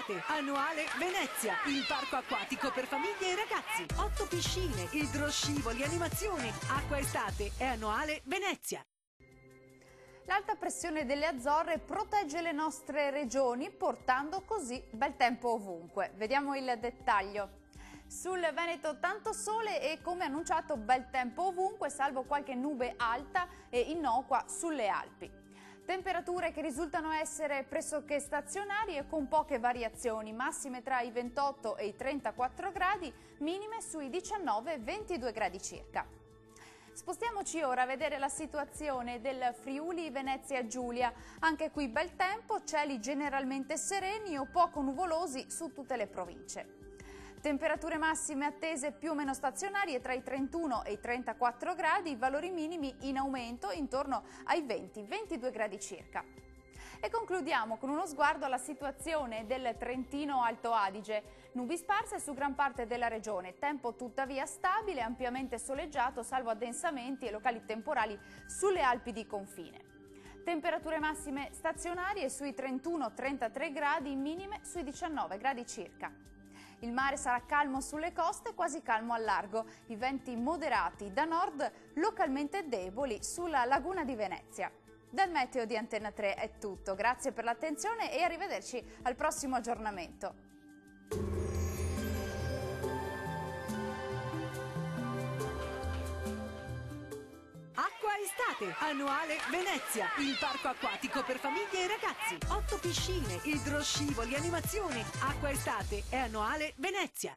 estate, annuale Venezia, il parco acquatico per famiglie e ragazzi. 8 piscine, idroscivoli, animazioni. Acqua estate è annuale Venezia. L'alta pressione delle Azzorre protegge le nostre regioni, portando così bel tempo ovunque. Vediamo il dettaglio. Sul Veneto tanto sole e, come annunciato, bel tempo ovunque, salvo qualche nube alta e innocua sulle Alpi. Temperature che risultano essere pressoché stazionarie con poche variazioni, massime tra i 28 e i 34 gradi, minime sui 19-22 gradi circa. Spostiamoci ora a vedere la situazione del Friuli Venezia Giulia. Anche qui bel tempo, cieli generalmente sereni o poco nuvolosi su tutte le province. Temperature massime attese più o meno stazionarie tra i 31 e i 34 gradi, valori minimi in aumento intorno ai 20-22 gradi circa. E concludiamo con uno sguardo alla situazione del Trentino Alto Adige. Nubi sparse su gran parte della regione, tempo tuttavia stabile, ampiamente soleggiato, salvo addensamenti e locali temporali sulle Alpi di confine. Temperature massime stazionarie sui 31-33 gradi, minime sui 19 gradi circa. Il mare sarà calmo sulle coste, quasi calmo al largo. I venti moderati da nord, localmente deboli sulla laguna di Venezia. Dal meteo di Antenna 3 è tutto. Grazie per l'attenzione e arrivederci al prossimo aggiornamento. Acqua estate, annuale Venezia, il parco acquatico per famiglie e ragazzi. 8 piscine, idroscivoli, animazioni. Acqua estate è annuale Venezia.